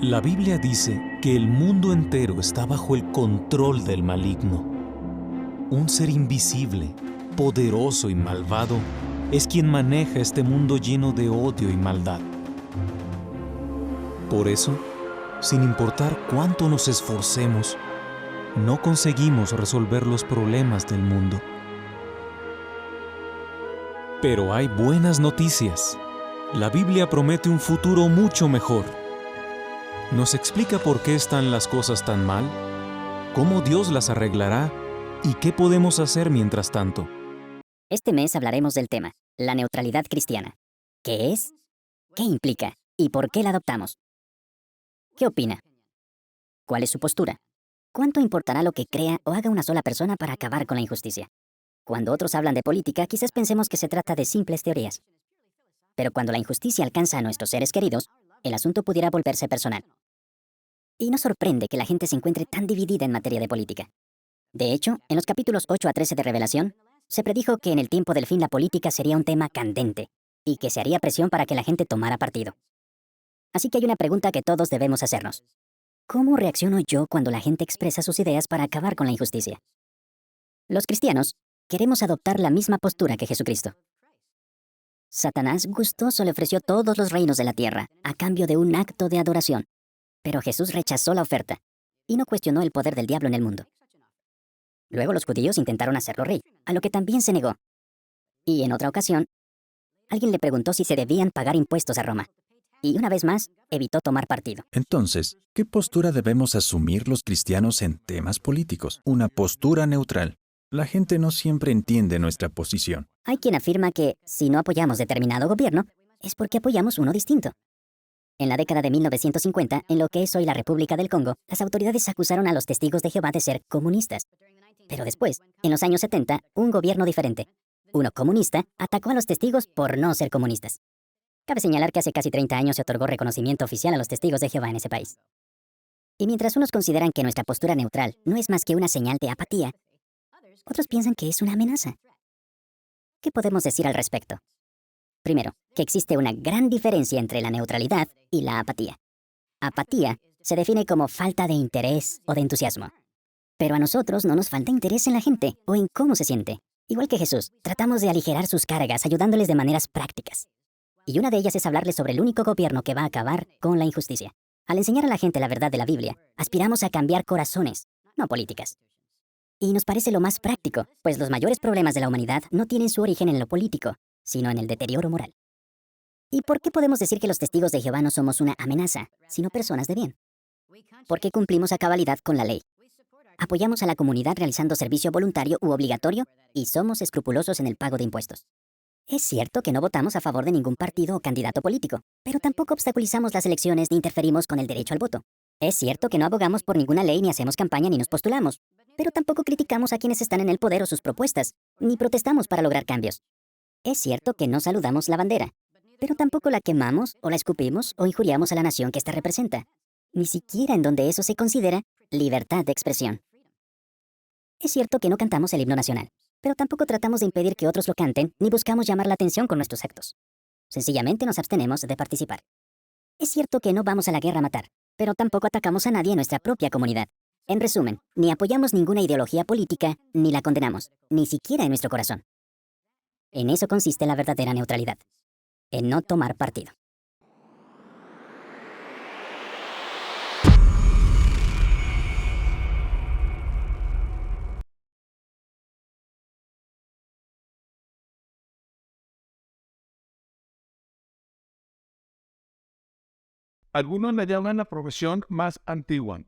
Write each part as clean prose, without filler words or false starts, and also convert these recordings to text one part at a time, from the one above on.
La Biblia dice que el mundo entero está bajo el control del maligno. Un ser invisible, poderoso y malvado es quien maneja este mundo lleno de odio y maldad. Por eso, sin importar cuánto nos esforcemos, no conseguimos resolver los problemas del mundo. Pero hay buenas noticias. La Biblia promete un futuro mucho mejor. Nos explica por qué están las cosas tan mal, cómo Dios las arreglará y qué podemos hacer mientras tanto. Este mes hablaremos del tema, la neutralidad cristiana. ¿Qué es? ¿Qué implica? ¿Y por qué la adoptamos? ¿Qué opina? ¿Cuál es su postura? ¿Cuánto importará lo que crea o haga una sola persona para acabar con la injusticia? Cuando otros hablan de política, quizás pensemos que se trata de simples teorías. Pero cuando la injusticia alcanza a nuestros seres queridos, el asunto pudiera volverse personal. Y nos sorprende que la gente se encuentre tan dividida en materia de política. De hecho, en los capítulos 8 a 13 de Revelación, se predijo que en el tiempo del fin la política sería un tema candente y que se haría presión para que la gente tomara partido. Así que hay una pregunta que todos debemos hacernos. ¿Cómo reacciono yo cuando la gente expresa sus ideas para acabar con la injusticia? Los cristianos queremos adoptar la misma postura que Jesucristo. Satanás gustoso le ofreció todos los reinos de la tierra a cambio de un acto de adoración, pero Jesús rechazó la oferta y no cuestionó el poder del diablo en el mundo. Luego los judíos intentaron hacerlo rey, a lo que también se negó. Y en otra ocasión, alguien le preguntó si se debían pagar impuestos a Roma. Y una vez más, evitó tomar partido. Entonces, ¿qué postura debemos asumir los cristianos en temas políticos? Una postura neutral. La gente no siempre entiende nuestra posición. Hay quien afirma que, si no apoyamos determinado gobierno, es porque apoyamos uno distinto. En la década de 1950, en lo que es hoy la República del Congo, las autoridades acusaron a los testigos de Jehová de ser comunistas. Pero después, en los años 70, un gobierno diferente, uno comunista, atacó a los testigos por no ser comunistas. Cabe señalar que hace casi 30 años se otorgó reconocimiento oficial a los testigos de Jehová en ese país. Y mientras unos consideran que nuestra postura neutral no es más que una señal de apatía, otros piensan que es una amenaza. ¿Qué podemos decir al respecto? Primero, que existe una gran diferencia entre la neutralidad y la apatía. Apatía se define como falta de interés o de entusiasmo. Pero a nosotros no nos falta interés en la gente o en cómo se siente. Igual que Jesús, tratamos de aligerar sus cargas ayudándoles de maneras prácticas. Y una de ellas es hablarles sobre el único gobierno que va a acabar con la injusticia. Al enseñar a la gente la verdad de la Biblia, aspiramos a cambiar corazones, no políticas. Y nos parece lo más práctico, pues los mayores problemas de la humanidad no tienen su origen en lo político, sino en el deterioro moral. ¿Y por qué podemos decir que los testigos de Jehová no somos una amenaza, sino personas de bien? Porque cumplimos a cabalidad con la ley. Apoyamos a la comunidad realizando servicio voluntario u obligatorio y somos escrupulosos en el pago de impuestos. Es cierto que no votamos a favor de ningún partido o candidato político, pero tampoco obstaculizamos las elecciones ni interferimos con el derecho al voto. Es cierto que no abogamos por ninguna ley ni hacemos campaña ni nos postulamos, pero tampoco criticamos a quienes están en el poder o sus propuestas, ni protestamos para lograr cambios. Es cierto que no saludamos la bandera, pero tampoco la quemamos o la escupimos o injuriamos a la nación que ésta representa, ni siquiera en donde eso se considera libertad de expresión. Es cierto que no cantamos el himno nacional, pero tampoco tratamos de impedir que otros lo canten ni buscamos llamar la atención con nuestros actos. Sencillamente nos abstenemos de participar. Es cierto que no vamos a la guerra a matar, pero tampoco atacamos a nadie en nuestra propia comunidad. En resumen, ni apoyamos ninguna ideología política, ni la condenamos, ni siquiera en nuestro corazón. En eso consiste la verdadera neutralidad, en no tomar partido. Algunos la llaman la profesión más antigua,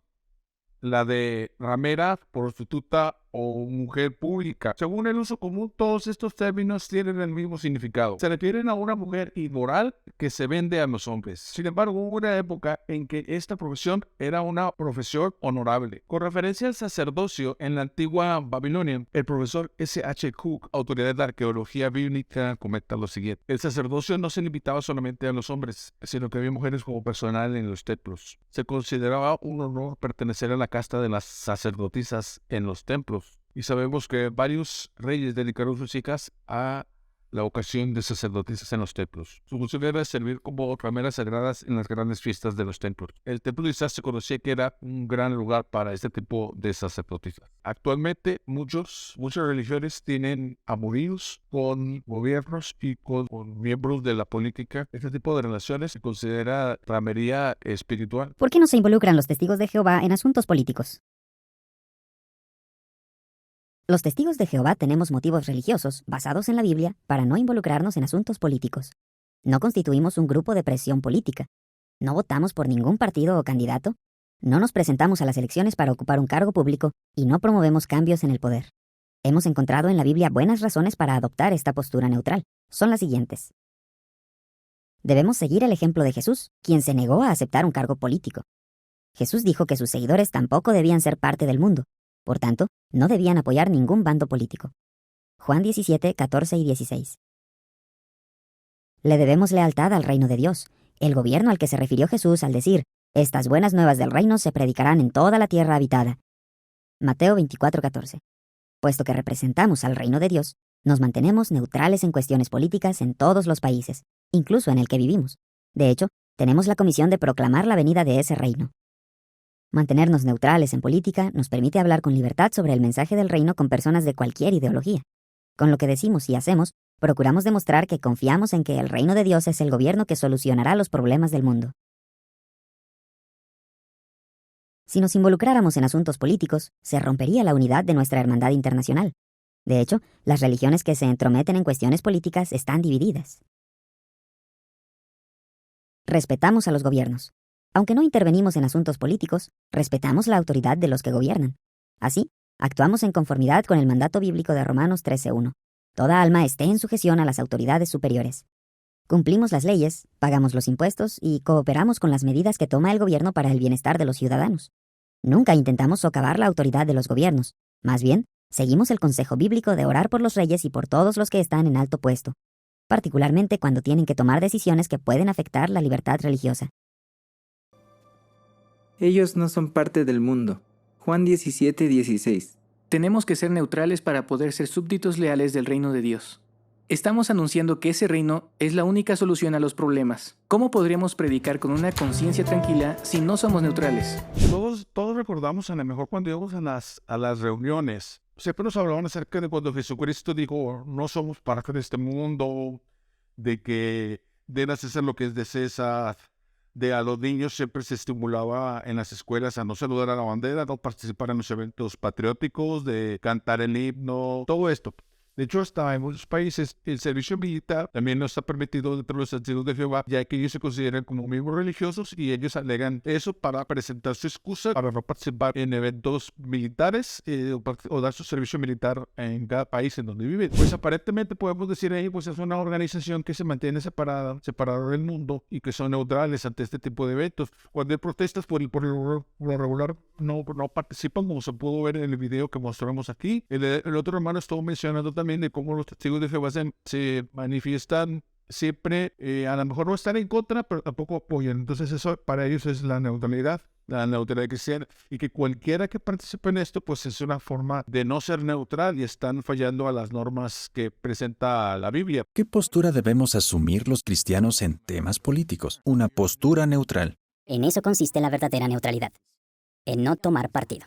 la de ramera, prostituta o mujer pública. Según el uso común, todos estos términos tienen el mismo significado. Se refieren a una mujer inmoral que se vende a los hombres. Sin embargo, hubo una época en que esta profesión era una profesión honorable. Con referencia al sacerdocio en la antigua Babilonia, el profesor S.H. Cook, autoridad de arqueología bíblica, comenta lo siguiente. El sacerdocio no se limitaba solamente a los hombres, sino que había mujeres como personal en los templos. Se consideraba un honor pertenecer a la casta de las sacerdotisas en los templos. Y sabemos que varios reyes dedicaron sus hijas a la vocación de sacerdotisas en los templos. Su función era servir como rameras sagradas en las grandes fiestas de los templos. El templo de Isaac se conocía que era un gran lugar para este tipo de sacerdotisas. Actualmente, muchas religiones tienen amoríos con gobiernos y con miembros de la política. Este tipo de relaciones se considera ramería espiritual. ¿Por qué no se involucran los testigos de Jehová en asuntos políticos? Los testigos de Jehová tenemos motivos religiosos, basados en la Biblia, para no involucrarnos en asuntos políticos. No constituimos un grupo de presión política. No votamos por ningún partido o candidato. No nos presentamos a las elecciones para ocupar un cargo público y no promovemos cambios en el poder. Hemos encontrado en la Biblia buenas razones para adoptar esta postura neutral. Son las siguientes. Debemos seguir el ejemplo de Jesús, quien se negó a aceptar un cargo político. Jesús dijo que sus seguidores tampoco debían ser parte del mundo. Por tanto, no debían apoyar ningún bando político. Juan 17, 14 y 16. Le debemos lealtad al reino de Dios, el gobierno al que se refirió Jesús al decir, estas buenas nuevas del reino se predicarán en toda la tierra habitada. Mateo 24, 14. Puesto que representamos al reino de Dios, nos mantenemos neutrales en cuestiones políticas en todos los países, incluso en el que vivimos. De hecho, tenemos la comisión de proclamar la venida de ese reino. Mantenernos neutrales en política nos permite hablar con libertad sobre el mensaje del reino con personas de cualquier ideología. Con lo que decimos y hacemos, procuramos demostrar que confiamos en que el reino de Dios es el gobierno que solucionará los problemas del mundo. Si nos involucráramos en asuntos políticos, se rompería la unidad de nuestra hermandad internacional. De hecho, las religiones que se entrometen en cuestiones políticas están divididas. Respetamos a los gobiernos. Aunque no intervenimos en asuntos políticos, respetamos la autoridad de los que gobiernan. Así, actuamos en conformidad con el mandato bíblico de Romanos 13:1. Toda alma esté en sujeción a las autoridades superiores. Cumplimos las leyes, pagamos los impuestos y cooperamos con las medidas que toma el gobierno para el bienestar de los ciudadanos. Nunca intentamos socavar la autoridad de los gobiernos. Más bien, seguimos el consejo bíblico de orar por los reyes y por todos los que están en alto puesto, particularmente cuando tienen que tomar decisiones que pueden afectar la libertad religiosa. Ellos no son parte del mundo. Juan 17, 16. Tenemos que ser neutrales para poder ser súbditos leales del reino de Dios. Estamos anunciando que ese reino es la única solución a los problemas. ¿Cómo podríamos predicar con una conciencia tranquila si no somos neutrales? Todos recordamos a lo mejor cuando íbamos a las reuniones. Siempre nos hablaban acerca de cuando Jesucristo dijo, no somos parte de este mundo, de que debes hacer lo que es de César. A los niños siempre se estimulaba en las escuelas a no saludar a la bandera, no participar en los eventos patrióticos, de cantar el himno, todo esto. De hecho, hasta en muchos países el servicio militar también no está permitido dentro de los testigos de Jehová, ya que ellos se consideran como miembros religiosos y ellos alegan eso para presentar su excusa para no participar en eventos militares o dar su servicio militar en cada país en donde viven. Pues aparentemente podemos decir ahí, pues es una organización que se mantiene separada del mundo y que son neutrales ante este tipo de eventos. Cuando hay protestas por lo regular no participan, como se pudo ver en el video que mostramos aquí. El otro hermano estuvo mencionando también de cómo los testigos de Jehová se manifiestan siempre, a lo mejor no están en contra, pero tampoco apoyan. Entonces eso para ellos es la neutralidad cristiana, y que cualquiera que participe en esto, pues es una forma de no ser neutral y están fallando a las normas que presenta la Biblia. ¿Qué postura debemos asumir los cristianos en temas políticos? Una postura neutral. En eso consiste la verdadera neutralidad, en no tomar partido.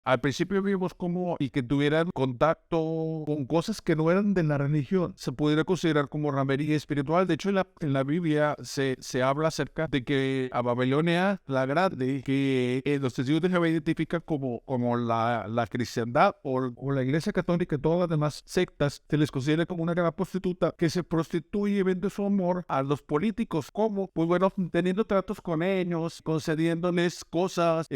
Al principio vimos cómo y que tuvieran contacto con cosas que no eran de la religión se pudiera considerar como ramería espiritual. De hecho, en la Biblia se habla acerca de que a Babilonia la Grande, que los testigos de Jehová identifican como la cristiandad o la iglesia católica y todas las demás sectas, se les considera como una gran prostituta que se prostituye y vende su amor a los políticos. ¿Cómo? Pues bueno, teniendo tratos con ellos, concediéndoles cosas,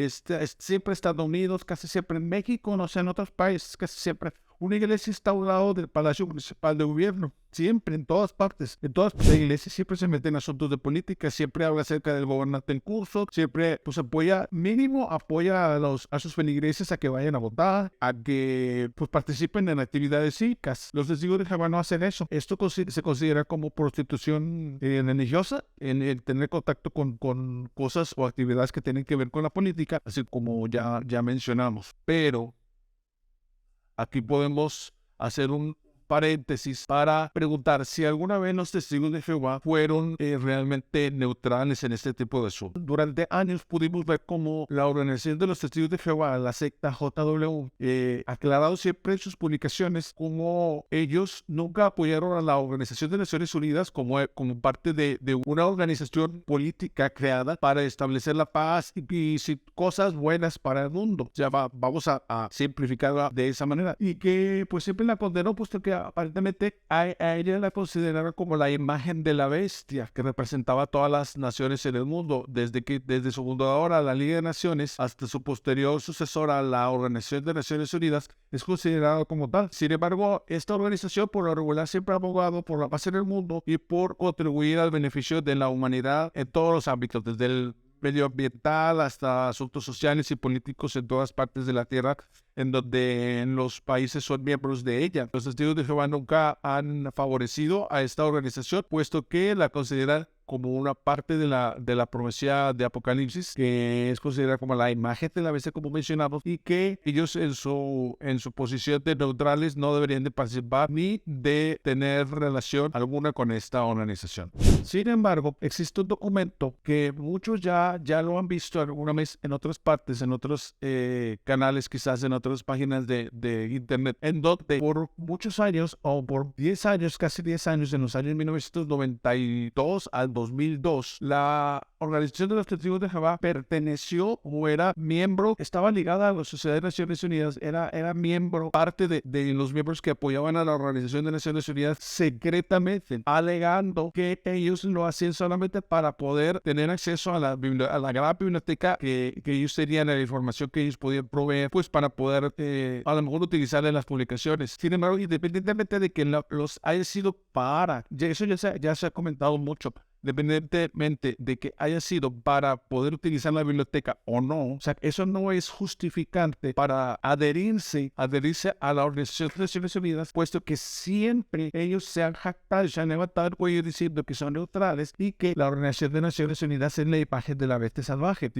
siempre estando unidos, casi siempre en México, no sé, en otros países, casi siempre una iglesia está a un lado del Palacio Municipal de Gobierno, siempre, en todas partes. En todas las iglesias siempre se meten en asuntos de política, siempre habla acerca del gobernante en curso, siempre pues apoya a sus feligreses a que vayan a votar, a que pues participen en actividades cívicas. Los testigos de Jehová no hacen eso. Esto se considera como prostitución religiosa, en el tener contacto con cosas o actividades que tienen que ver con la política, así como ya mencionamos. Pero aquí podemos hacer un paréntesis para preguntar si alguna vez los testigos de Jehová fueron realmente neutrales en este tipo de asuntos. Durante años pudimos ver cómo la organización de los testigos de Jehová, la secta JW, aclarado siempre en sus publicaciones cómo ellos nunca apoyaron a la Organización de Naciones Unidas como parte de una organización política creada para establecer la paz y cosas buenas para el mundo. Ya vamos a simplificarla de esa manera. Y que pues siempre la condenó, puesto que aparentemente a ella la consideraron como la imagen de la bestia que representaba a todas las naciones en el mundo, desde su fundadora, la Liga de Naciones, hasta su posterior sucesora, la Organización de Naciones Unidas, es considerada como tal. Sin embargo, esta organización por lo regular siempre ha abogado por la paz en el mundo y por contribuir al beneficio de la humanidad en todos los ámbitos, desde el medioambiental hasta asuntos sociales y políticos en todas partes de la tierra en donde los países son miembros de ella. Los testigos de Jehová nunca han favorecido a esta organización, puesto que la consideran como una parte de la profecía de Apocalipsis, que es considerada como la imagen de la bestia, como mencionamos, y que ellos en su posición de neutrales no deberían de participar ni de tener relación alguna con esta organización. Sin embargo, existe un documento que muchos ya lo han visto alguna vez en otras partes, en otros canales, quizás en otras páginas de internet, en donde por muchos años, o por 10 años, casi 10 años, en los años 1992 al 2002, la Organización de los Testigos de Jehová perteneció o era miembro, estaba ligada a la Sociedad de Naciones Unidas, era miembro, parte de los miembros que apoyaban a la Organización de Naciones Unidas secretamente, alegando que ellos lo hacían solamente para poder tener acceso a la gran biblioteca que ellos tenían, la información que ellos podían proveer, pues para poder a lo mejor utilizarla en las publicaciones. Sin embargo, independientemente de que los haya sido eso ya se ha comentado mucho, independientemente de que haya sido para poder utilizar la biblioteca o no, o sea, eso no es justificante para adherirse a la Organización de Naciones Unidas, puesto que siempre ellos se han jactado, se han levantado el cuello diciendo que son neutrales y que la Organización de Naciones Unidas es la imagen de la bestia salvaje.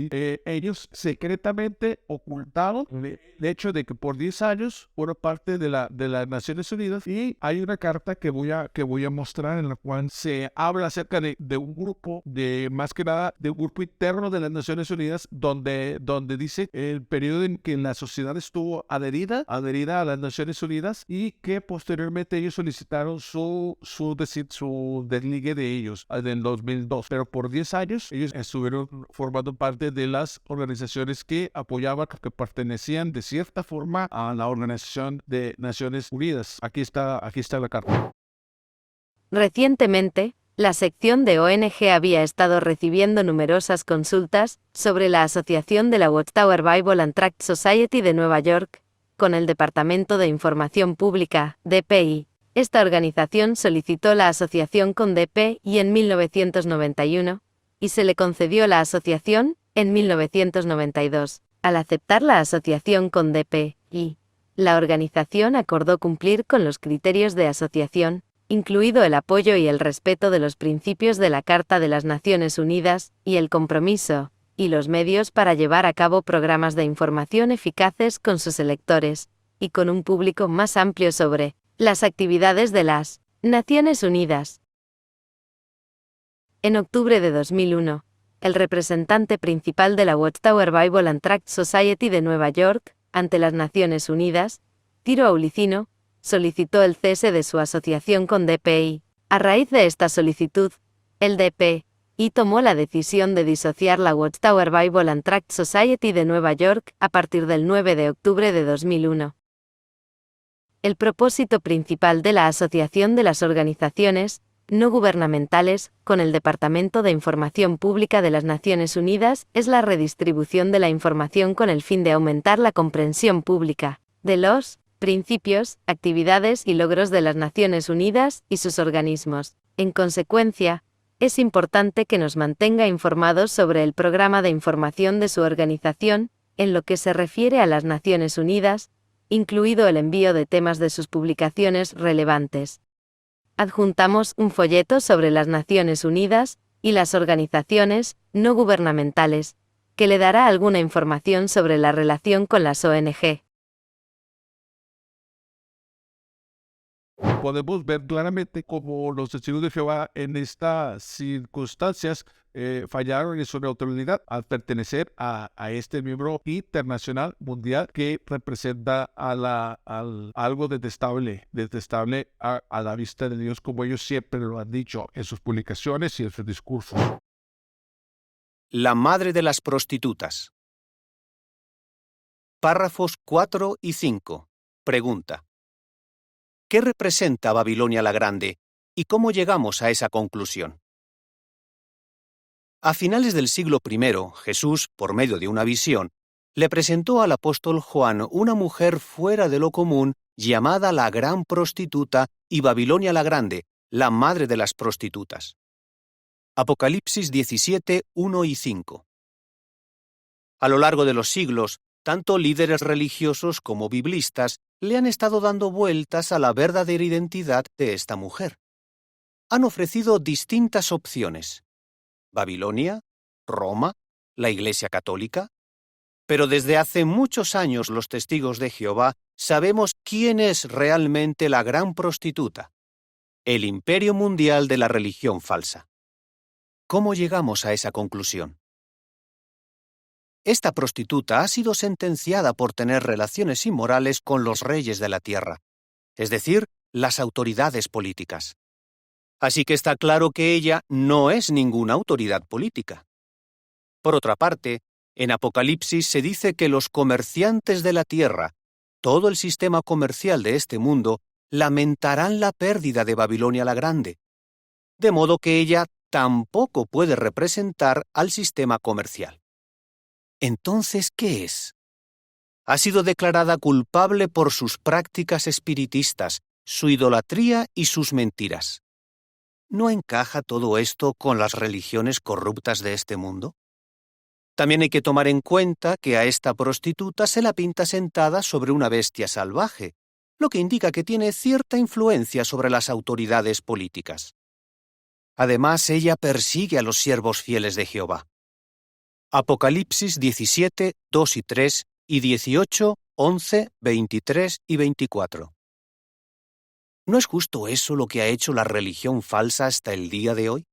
Ellos secretamente ocultaron el hecho de que por 10 años fueron parte de las Naciones Unidas, y hay una carta que voy a mostrar en la cual se habla acerca de un grupo, más que nada de un grupo interno de las Naciones Unidas, donde dice el periodo en que la sociedad estuvo adherida a las Naciones Unidas, y que posteriormente ellos solicitaron su desligue de ellos en el 2002, pero por 10 años ellos estuvieron formando parte de las organizaciones que apoyaban, que pertenecían de cierta forma a la Organización de Naciones Unidas. Aquí está la carta. Recientemente, la sección de ONG había estado recibiendo numerosas consultas sobre la asociación de la Watchtower Bible and Tract Society de Nueva York con el Departamento de Información Pública, DPI. Esta organización solicitó la asociación con DPI en 1991, y se le concedió la asociación en 1992. Al aceptar la asociación con DPI, la organización acordó cumplir con los criterios de asociación, incluido el apoyo y el respeto de los principios de la Carta de las Naciones Unidas, y el compromiso, y los medios para llevar a cabo programas de información eficaces con sus electores, y con un público más amplio sobre las actividades de las Naciones Unidas. En octubre de 2001, el representante principal de la Watchtower Bible and Tract Society de Nueva York, ante las Naciones Unidas, Tiro Aulicino, solicitó el cese de su asociación con DPI. A raíz de esta solicitud, el DPI tomó la decisión de disociar la Watchtower Bible and Tract Society de Nueva York a partir del 9 de octubre de 2001. El propósito principal de la asociación de las organizaciones no gubernamentales con el Departamento de Información Pública de las Naciones Unidas es la redistribución de la información con el fin de aumentar la comprensión pública de los principios, actividades y logros de las Naciones Unidas y sus organismos. En consecuencia, es importante que nos mantenga informados sobre el programa de información de su organización, en lo que se refiere a las Naciones Unidas, incluido el envío de temas de sus publicaciones relevantes. Adjuntamos un folleto sobre las Naciones Unidas y las organizaciones no gubernamentales, que le dará alguna información sobre la relación con las ONG. podemos ver claramente cómo los testigos de Jehová en estas circunstancias fallaron en su neutralidad al pertenecer a este miembro internacional mundial que representa algo detestable a la vista de Dios, como ellos siempre lo han dicho en sus publicaciones y en sus discursos. La madre de las prostitutas. Párrafos 4 y 5. Pregunta: ¿qué representa Babilonia la Grande y cómo llegamos a esa conclusión? A finales del siglo I, Jesús, por medio de una visión, le presentó al apóstol Juan una mujer fuera de lo común llamada la gran prostituta y Babilonia la Grande, la madre de las prostitutas. Apocalipsis 17, 1 y 5. A lo largo de los siglos, tanto líderes religiosos como biblistas le han estado dando vueltas a la verdadera identidad de esta mujer. Han ofrecido distintas opciones: Babilonia, Roma, la Iglesia Católica. Pero desde hace muchos años los testigos de Jehová sabemos quién es realmente la gran prostituta: el imperio mundial de la religión falsa. ¿Cómo llegamos a esa conclusión? Esta prostituta ha sido sentenciada por tener relaciones inmorales con los reyes de la tierra, es decir, las autoridades políticas. Así que está claro que ella no es ninguna autoridad política. Por otra parte, en Apocalipsis se dice que los comerciantes de la tierra, todo el sistema comercial de este mundo, lamentarán la pérdida de Babilonia la Grande, de modo que ella tampoco puede representar al sistema comercial. Entonces, ¿qué es? Ha sido declarada culpable por sus prácticas espiritistas, su idolatría y sus mentiras. ¿No encaja todo esto con las religiones corruptas de este mundo? También hay que tomar en cuenta que a esta prostituta se la pinta sentada sobre una bestia salvaje, lo que indica que tiene cierta influencia sobre las autoridades políticas. Además, ella persigue a los siervos fieles de Jehová. Apocalipsis 17, 2 y 3 y 18, 11, 23 y 24. ¿No es justo eso lo que ha hecho la religión falsa hasta el día de hoy?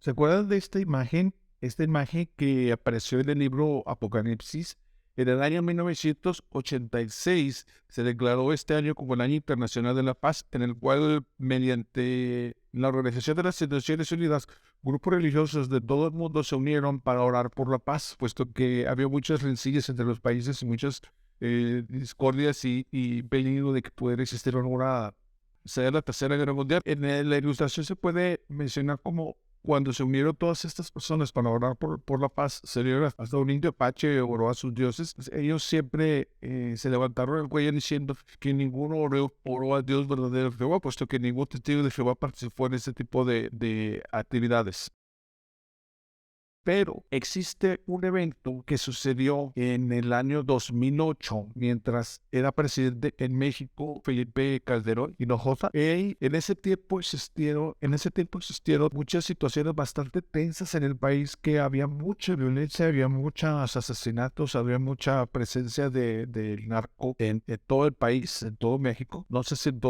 ¿Se acuerdan de esta imagen? Esta imagen que apareció en el libro Apocalipsis. En el año 1986 se declaró este año como el Año Internacional de la Paz, en el cual, mediante la Organización de las Naciones Unidas, grupos religiosos de todo el mundo se unieron para orar por la paz, puesto que había muchas rencillas entre los países y muchas discordias y peligro de que pudiera existir la Tercera Guerra Mundial. En la ilustración se puede mencionar como cuando se unieron todas estas personas para orar por la paz, se unieron hasta un indio apache oró a sus dioses. Ellos siempre se levantaron el cuello diciendo que ninguno oró al Dios verdadero de Jehová, puesto que ningún testigo de Jehová participó en este tipo de actividades. Pero existe un evento que sucedió en el año 2008, mientras era presidente en México Felipe Calderón Hinojosa. Y en ese tiempo existieron muchas situaciones bastante tensas en el país, que había mucha violencia, había muchos asesinatos, había mucha presencia del narco en todo el país, en todo México. No sé si en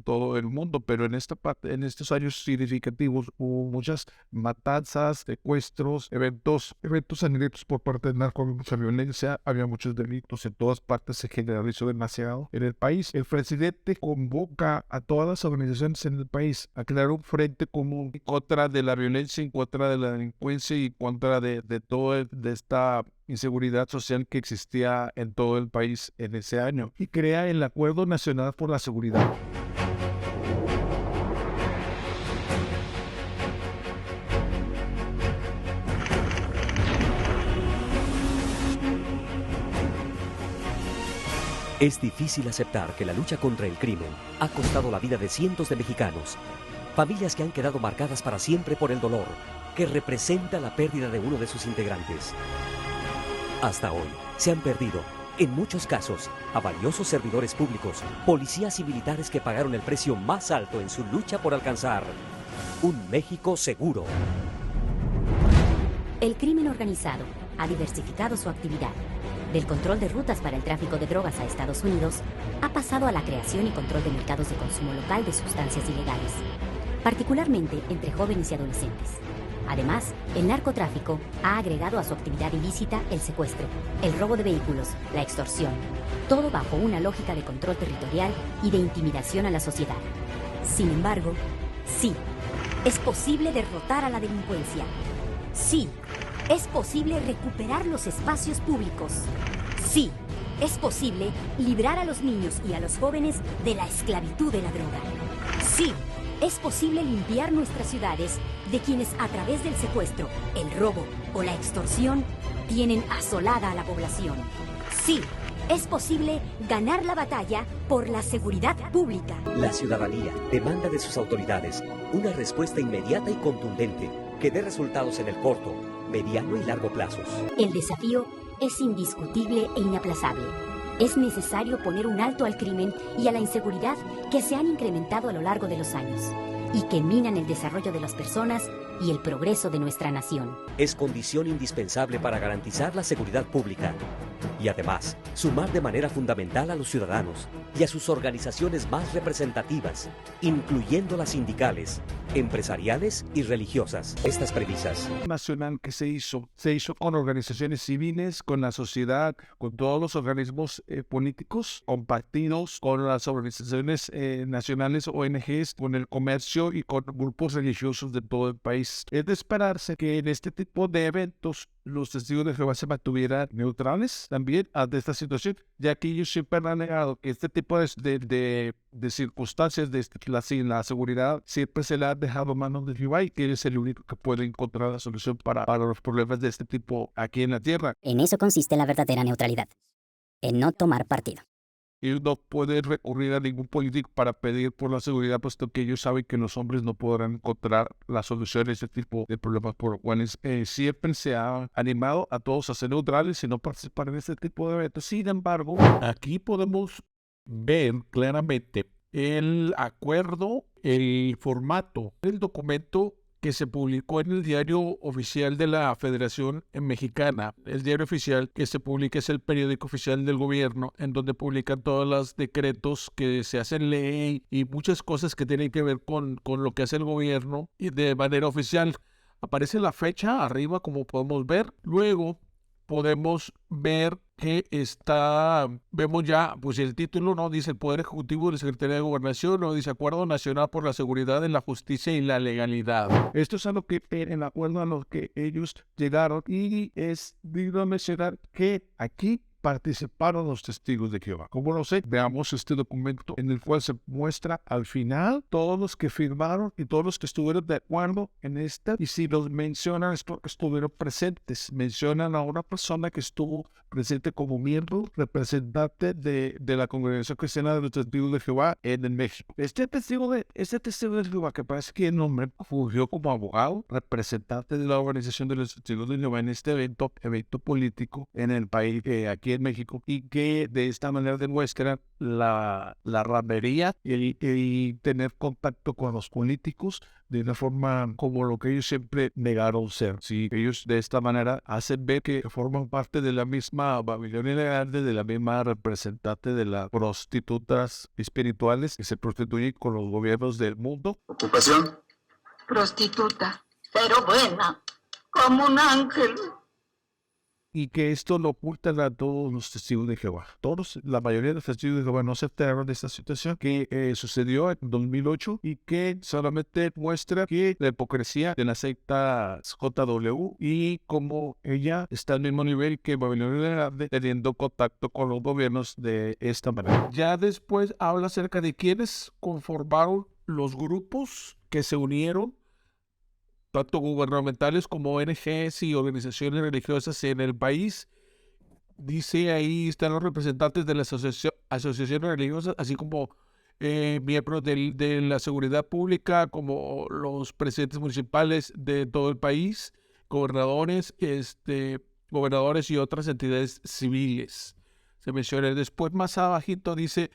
todo el mundo, pero en estos años significativos hubo muchas matanzas, secuestros, eventos sangrientos por parte del narco, había mucha violencia, había muchos delitos, en todas partes se generalizó demasiado en el país. El presidente convoca a todas las organizaciones en el país a crear un frente común en contra de la violencia, en contra de la delincuencia y en contra de esta inseguridad social que existía en todo el país en ese año, y crea el Acuerdo Nacional por la Seguridad. Es difícil aceptar que la lucha contra el crimen ha costado la vida de cientos de mexicanos, familias que han quedado marcadas para siempre por el dolor que representa la pérdida de uno de sus integrantes. Hasta hoy se han perdido, en muchos casos, a valiosos servidores públicos, policías y militares que pagaron el precio más alto en su lucha por alcanzar un México seguro. El crimen organizado ha diversificado su actividad. Del control de rutas para el tráfico de drogas a Estados Unidos, ha pasado a la creación y control de mercados de consumo local de sustancias ilegales, particularmente entre jóvenes y adolescentes. Además, el narcotráfico ha agregado a su actividad ilícita el secuestro, el robo de vehículos, la extorsión, todo bajo una lógica de control territorial y de intimidación a la sociedad. Sin embargo, sí, es posible derrotar a la delincuencia. Sí, es posible recuperar los espacios públicos. Sí, es posible librar a los niños y a los jóvenes de la esclavitud de la droga. Sí, es posible limpiar nuestras ciudades de quienes a través del secuestro, el robo o la extorsión tienen asolada a la población. Sí, es posible ganar la batalla por la seguridad pública. La ciudadanía demanda de sus autoridades una respuesta inmediata y contundente que dé resultados en el corto, mediano y largo plazos. El desafío es indiscutible e inaplazable. Es necesario poner un alto al crimen y a la inseguridad que se han incrementado a lo largo de los años y que minan el desarrollo de las personas y el progreso de nuestra nación. Es condición indispensable para garantizar la seguridad pública y además sumar de manera fundamental a los ciudadanos y a sus organizaciones más representativas, incluyendo las sindicales, empresariales y religiosas. Estas premisas Nacional que se hizo con organizaciones civiles, con la sociedad, con todos los organismos políticos, con partidos, con las organizaciones nacionales, ONGs, con el comercio y con grupos religiosos de todo el país. Es de esperarse que en este tipo de eventos los testigos de Jehová se mantuvieran neutrales también ante esta situación, ya que ellos siempre han negado que este tipo de circunstancias de la seguridad siempre se le ha dejado en manos de Jehová y que él es el único que puede encontrar la solución para los problemas de este tipo aquí en la tierra. En eso consiste la verdadera neutralidad, en no tomar partido. Ellos no pueden recurrir a ningún político para pedir por la seguridad, puesto que ellos saben que los hombres no podrán encontrar la solución a este tipo de problemas, por lo cual siempre se ha animado a todos a ser neutrales y no participar en este tipo de eventos. Sin embargo, aquí podemos ver claramente el acuerdo, el formato del documento que se publicó en el diario oficial de la Federación Mexicana. El diario oficial que se publica es el periódico oficial del gobierno, en donde publican todos los decretos que se hacen ley y muchas cosas que tienen que ver con lo que hace el gobierno y de manera oficial. Aparece la fecha arriba, como podemos ver. Luego podemos ver que vemos ya, pues el título, ¿no? Dice el Poder Ejecutivo de la Secretaría de Gobernación, ¿no? Dice Acuerdo Nacional por la Seguridad en la Justicia y la Legalidad. Esto es a lo que, en acuerdo a lo que ellos llegaron, y es digno mencionar que aquí participaron los testigos de Jehová. ¿Cómo lo sé? Veamos este documento en el cual se muestra al final todos los que firmaron y todos los que estuvieron de acuerdo en esta. Y si los mencionan es porque estuvieron presentes. Mencionan a una persona que estuvo presente como miembro representante de la Congregación Cristiana de los Testigos de Jehová en México. Este testigo de Jehová, que parece que el nombre fungió como abogado, representante de la Organización de los Testigos de Jehová en este evento político en el país, aquí en México, y que de esta manera demuestra la ramería y tener contacto con los políticos de una forma como lo que ellos siempre negaron ser. Sí, ellos de esta manera hacen ver que forman parte de la misma Babilonia Grande, de la misma representante de las prostitutas espirituales que se prostituyen con los gobiernos del mundo. ¿Ocupación? Prostituta, pero buena, como un ángel. Y que esto lo ocultan a todos los testigos de Jehová. La mayoría de los testigos de Jehová no se enteraron de esta situación que sucedió en 2008 y que solamente muestra que la hipocresía de la secta JW y cómo ella está al mismo nivel que Babilonia Grande, teniendo contacto con los gobiernos de esta manera. Ya después habla acerca de quiénes conformaron los grupos que se unieron, tanto gubernamentales como ONGs y organizaciones religiosas en el país. Dice ahí están los representantes de las asociaciones religiosas, así como miembros de la seguridad pública, como los presidentes municipales de todo el país, gobernadores y otras entidades civiles. Se menciona después, más abajito, dice: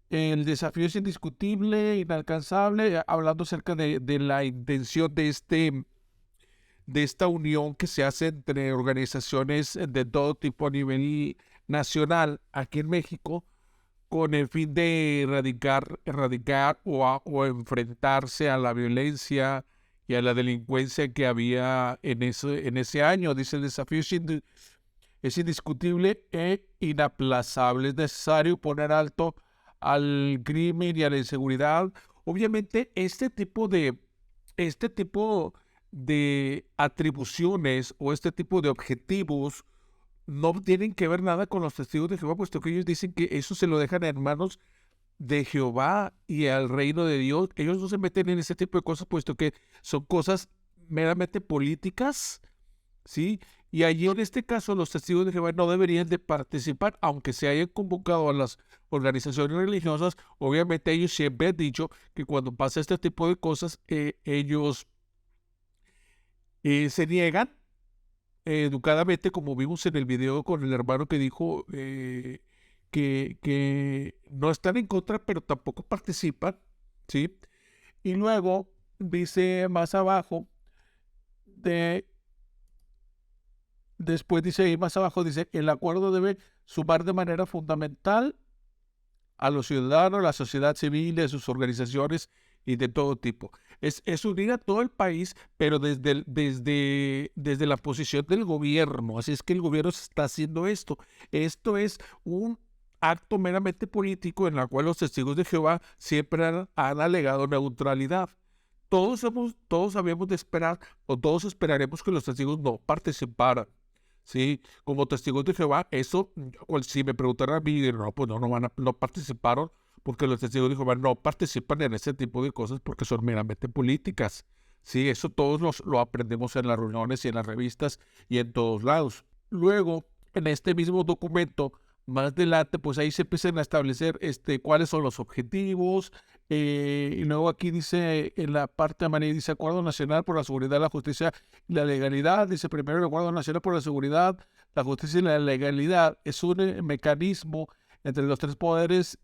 el desafío es indiscutible, inalcanzable, hablando acerca de la intención de de esta unión que se hace entre organizaciones de todo tipo a nivel nacional aquí en México, con el fin de erradicar o enfrentarse a la violencia y a la delincuencia que había en ese año. Dice, el desafío es indiscutible e inaplazable. Es necesario poner alto al crimen y a la inseguridad. Obviamente, este tipo de atribuciones o este tipo de objetivos no tienen que ver nada con los testigos de Jehová, puesto que ellos dicen que eso se lo dejan en manos de Jehová y al reino de Dios. Ellos no se meten en ese tipo de cosas, puesto que son cosas meramente políticas, ¿sí? Y allí en este caso los testigos de Jehová no deberían de participar, aunque se hayan convocado a las organizaciones religiosas. Obviamente ellos siempre han dicho que cuando pasa este tipo de cosas, ellos se niegan educadamente, como vimos en el video con el hermano que dijo que no están en contra, pero tampoco participan, ¿sí? Y luego dice más abajo, después dice ahí más abajo, dice, el acuerdo debe sumar de manera fundamental a los ciudadanos, la sociedad civil, de sus organizaciones y de todo tipo. Es unir a todo el país, pero desde la posición del gobierno. Así es que el gobierno está haciendo esto. Esto es un acto meramente político en el cual los testigos de Jehová siempre han alegado neutralidad. Todos habíamos de esperar, o todos esperaremos que los testigos no participaran. Sí, como testigos de Jehová, eso, si me preguntaran a mí, no, pues no participaron, porque los testigos de Jehová no participan en ese tipo de cosas porque son meramente políticas. Sí, eso todos lo aprendemos en las reuniones y en las revistas y en todos lados. Luego, en este mismo documento, más adelante, pues ahí se empiezan a establecer cuáles son los objetivos. Y luego aquí dice, en la parte amarilla, dice Acuerdo Nacional por la Seguridad, la Justicia y la Legalidad. Dice primero el Acuerdo Nacional por la Seguridad, la Justicia y la Legalidad. Es un mecanismo entre los tres poderes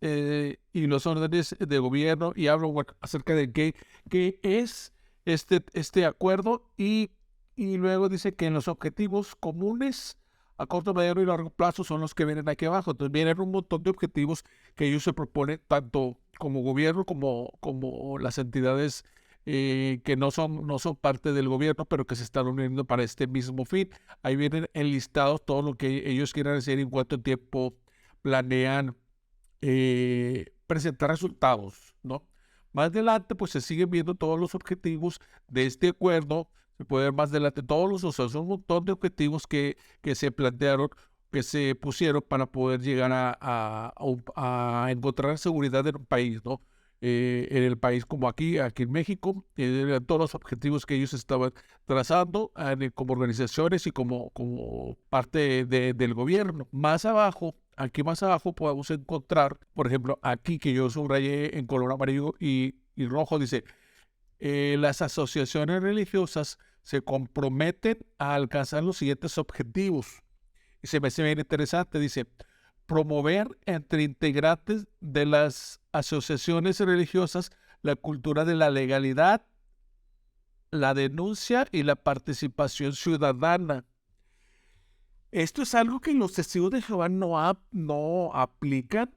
y los órdenes de gobierno, y hablo acerca de qué es este acuerdo, y luego dice que en los objetivos comunes a corto, mediano y largo plazo son los que vienen aquí abajo. Entonces vienen un montón de objetivos que ellos se proponen, tanto como gobierno como las entidades que no son parte del gobierno, pero que se están uniendo para este mismo fin. Ahí vienen enlistados todo lo que ellos quieran hacer, en cuánto tiempo planean presentar resultados, ¿no? Más adelante, pues se siguen viendo todos los objetivos de este acuerdo. Se puede ver más adelante son un montón de objetivos que se plantearon, que se pusieron para poder llegar a encontrar seguridad en un país, ¿no? En el país como aquí en México, todos los objetivos que ellos estaban trazando como organizaciones y como parte del gobierno. Aquí más abajo podemos encontrar, por ejemplo, aquí que yo subrayé en color amarillo y rojo, dice, las asociaciones religiosas se comprometen a alcanzar los siguientes objetivos. Y se me hace bien interesante, dice, promover entre integrantes de las asociaciones religiosas la cultura de la legalidad, la denuncia y la participación ciudadana. Esto es algo que los testigos de Jehová no aplican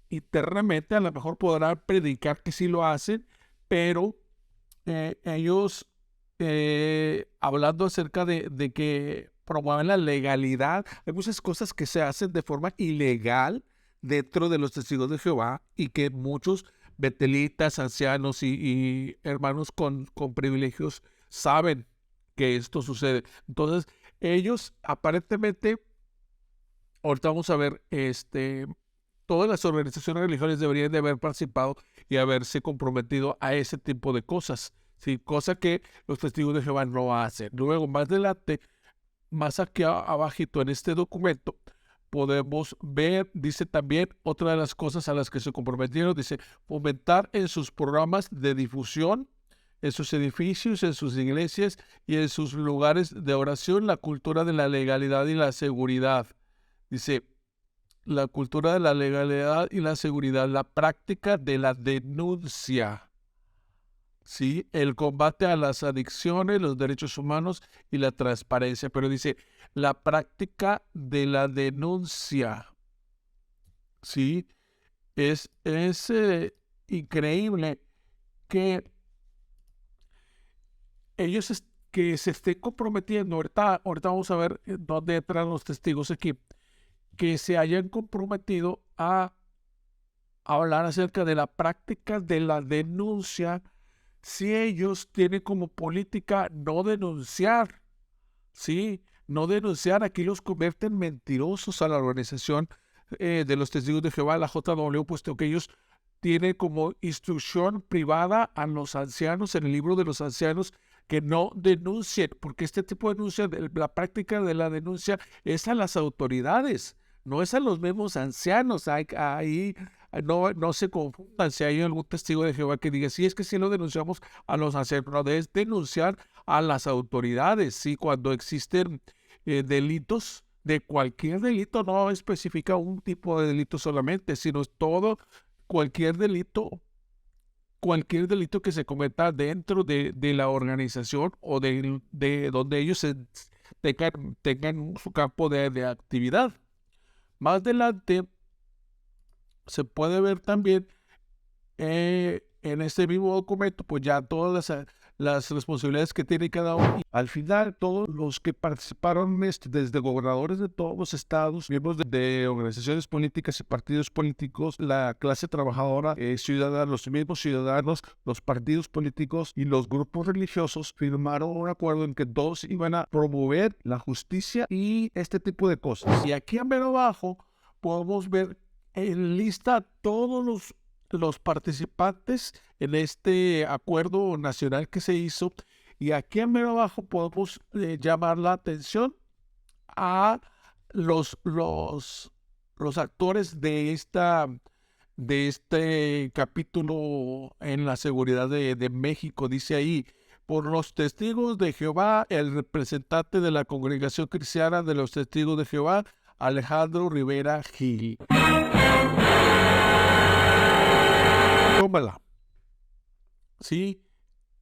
internamente. A lo mejor podrán predicar que sí lo hacen, pero ellos, hablando acerca de que promueven la legalidad, hay muchas cosas que se hacen de forma ilegal dentro de los testigos de Jehová, y que muchos betelitas, ancianos y hermanos con privilegios saben que esto sucede. Entonces, ellos aparentemente, ahorita vamos a ver, todas las organizaciones religiosas deberían de haber participado y haberse comprometido a ese tipo de cosas, ¿sí? Cosa que los testigos de Jehová no hacen. Luego, más adelante, más aquí abajito en este documento, podemos ver, dice también, otra de las cosas a las que se comprometieron, dice, fomentar en sus programas de difusión, en sus edificios, en sus iglesias y en sus lugares de oración, la cultura de la legalidad y la seguridad. Dice, la cultura de la legalidad y la seguridad, la práctica de la denuncia. ¿sí? El combate a las adicciones, los derechos humanos y la transparencia. Pero dice, la práctica de la denuncia, ¿sí? Es increíble que ellos que se estén comprometiendo, ahorita vamos a ver dónde entran los testigos aquí, que se hayan comprometido a hablar acerca de la práctica de la denuncia si ellos tienen como política no denunciar, ¿sí? No denunciar, aquí los convierten mentirosos a la organización de los testigos de Jehová, la JW, puesto que ellos tienen como instrucción privada a los ancianos en el libro de los ancianos que no denuncien, porque este tipo de denuncia, la práctica de la denuncia es a las autoridades, no es a los mismos ancianos. Ahí no se confundan si hay algún testigo de Jehová que diga, sí, es que si lo denunciamos a los ancianos, no, es denunciar a las autoridades, sí, cuando existen delitos, de cualquier delito, no especifica un tipo de delito solamente, sino todo, cualquier delito que se cometa dentro de la organización o de donde ellos tengan su campo de actividad. Más adelante se puede ver también en este mismo documento, pues ya todas las responsabilidades que tiene cada uno. Al final, todos los que participaron, desde gobernadores de todos los estados, miembros de organizaciones políticas y partidos políticos, la clase trabajadora, ciudadana, los mismos ciudadanos, los partidos políticos y los grupos religiosos firmaron un acuerdo en que todos iban a promover la justicia y este tipo de cosas. Y aquí a mero abajo podemos ver en lista todos los participantes en este acuerdo nacional que se hizo, y aquí a mero abajo podemos llamar la atención a los actores de este capítulo en la seguridad de México. Dice ahí, por los testigos de Jehová, el representante de la Congregación Cristiana de los Testigos de Jehová, Alejandro Rivera Gil. Tómala. ¿Sí?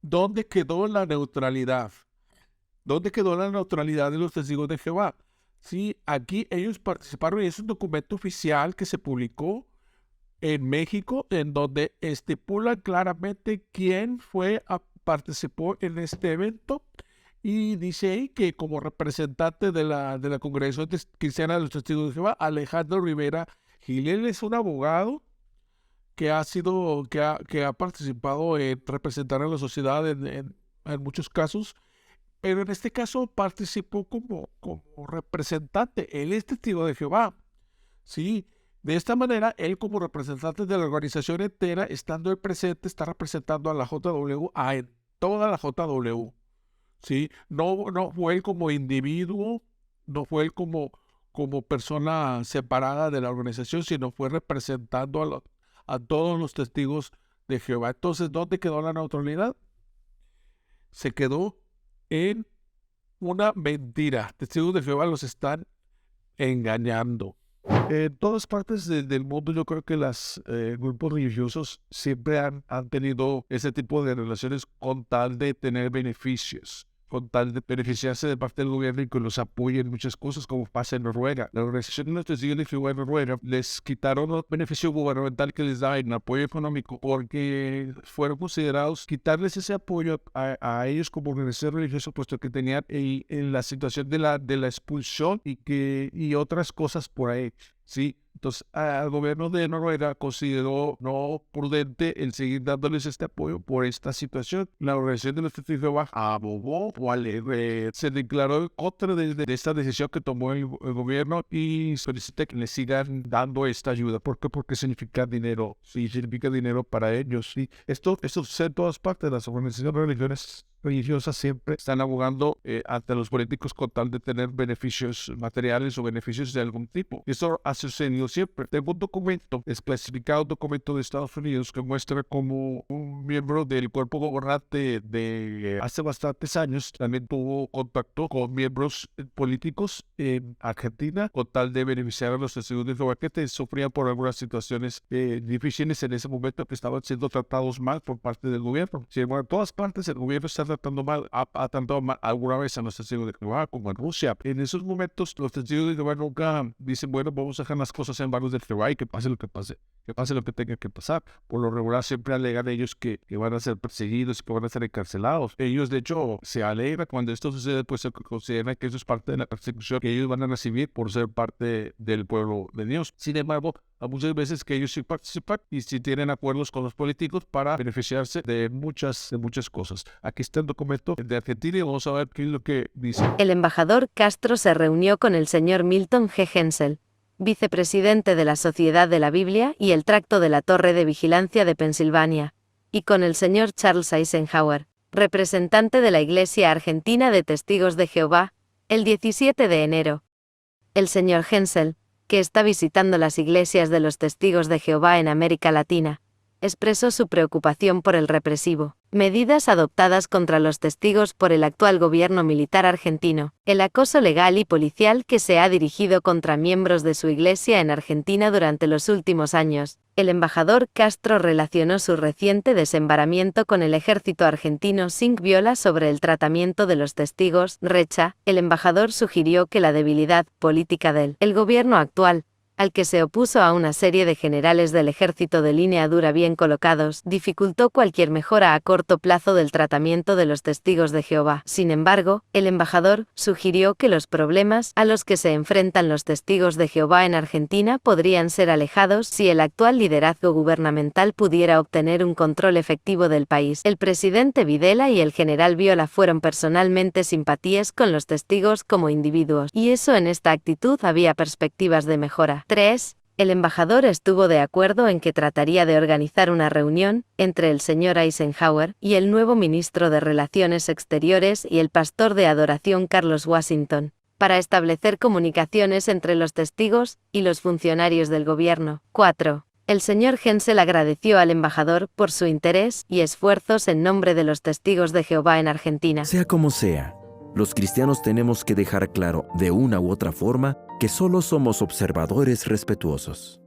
¿Dónde quedó la neutralidad? ¿Dónde quedó la neutralidad de los testigos de Jehová? Sí, aquí ellos participaron y es un documento oficial que se publicó en México, en donde estipula claramente quién participó en este evento, y dice ahí que como representante de la Congregación Cristiana de los Testigos de Jehová, Alejandro Rivera Gil. Él es un abogado que ha participado en representar a la sociedad en muchos casos, pero en este caso participó como representante. Él es testigo de Jehová, ¿sí? De esta manera, él como representante de la organización entera, estando él presente, está representando a la JW, en toda la JW, ¿sí? No fue él como individuo, no fue él como persona separada de la organización, sino fue representando a todos los testigos de Jehová. Entonces, ¿dónde quedó la neutralidad? Se quedó en una mentira. Testigos de Jehová los están engañando. En todas partes del mundo, yo creo que los grupos religiosos siempre han tenido ese tipo de relaciones con tal de tener beneficios, con tal de beneficiarse de parte del gobierno y que los apoye en muchas cosas, como pasa en Noruega. La organización de los testigos de Jehová en Noruega les quitaron el beneficio gubernamental que les da en apoyo económico, porque fueron considerados quitarles ese apoyo a ellos como organización religiosa, puesto que tenían en la situación de la expulsión y otras cosas por ahí, ¿sí? Entonces, el gobierno de Noruega consideró no prudente el seguir dándoles este apoyo por esta situación. La organización de los testigos de Jehová abogó se declaró en contra de esta decisión que tomó el gobierno y solicita que les sigan dando esta ayuda. ¿Por qué? Porque significa dinero. Sí, significa dinero para ellos. Sí. Esto sucede en todas partes de las organizaciones religiosas siempre están abogando ante los políticos con tal de tener beneficios materiales o beneficios de algún tipo. Eso ha sucedido siempre. Tengo un documento, desclasificado documento de Estados Unidos que muestra como un miembro del cuerpo gobernante de hace bastantes años también tuvo contacto con miembros políticos en Argentina con tal de beneficiar a los testigos de Jehová que sufrían por algunas situaciones difíciles en ese momento, que estaban siendo tratados mal por parte del gobierno. Sí, bueno, en todas partes el gobierno está tratando mal, ha tratado mal alguna vez a los testigos de Jehová, como en Rusia. En esos momentos los testigos de Jehová nunca dicen, bueno, vamos a dejar las cosas en manos de Jehová y que pase lo que pase, que pase lo que tenga que pasar. Por lo regular siempre alegan ellos que van a ser perseguidos y que van a ser encarcelados. Ellos de hecho se alegran cuando esto sucede, pues se considera que eso es parte de la persecución que ellos van a recibir por ser parte del pueblo de Dios. Sin embargo, a muchas veces que ellos sí participan y sí tienen acuerdos con los políticos para beneficiarse de muchas cosas. Aquí está el documento de Argentina y vamos a ver qué es lo que dice. El embajador Castro se reunió con el señor Milton G. Hensel, vicepresidente de la Sociedad de la Biblia y el Tracto de la Torre de Vigilancia de Pensilvania, y con el señor Charles Eisenhower, representante de la Iglesia Argentina de Testigos de Jehová, el 17 de enero. El señor Hensel, que está visitando las iglesias de los Testigos de Jehová en América Latina, expresó su preocupación por el represivo, medidas adoptadas contra los testigos por el actual gobierno militar argentino, el acoso legal y policial que se ha dirigido contra miembros de su iglesia en Argentina durante los últimos años. El embajador Castro relacionó su reciente desembaramiento con el ejército argentino sin viola sobre el tratamiento de los testigos. Recha, el embajador sugirió que la debilidad política del gobierno actual, al que se opuso a una serie de generales del ejército de línea dura bien colocados, dificultó cualquier mejora a corto plazo del tratamiento de los testigos de Jehová. Sin embargo, el embajador sugirió que los problemas a los que se enfrentan los testigos de Jehová en Argentina podrían ser alejados si el actual liderazgo gubernamental pudiera obtener un control efectivo del país. El presidente Videla y el general Viola fueron personalmente simpatíes con los testigos como individuos, y eso en esta actitud había perspectivas de mejora. 3. El embajador estuvo de acuerdo en que trataría de organizar una reunión entre el señor Eisenhower y el nuevo ministro de Relaciones Exteriores y el pastor de adoración Carlos Washington, para establecer comunicaciones entre los testigos y los funcionarios del gobierno. 4. El señor Hensel agradeció al embajador por su interés y esfuerzos en nombre de los testigos de Jehová en Argentina. Sea como sea, los cristianos tenemos que dejar claro, de una u otra forma, que solo somos observadores respetuosos.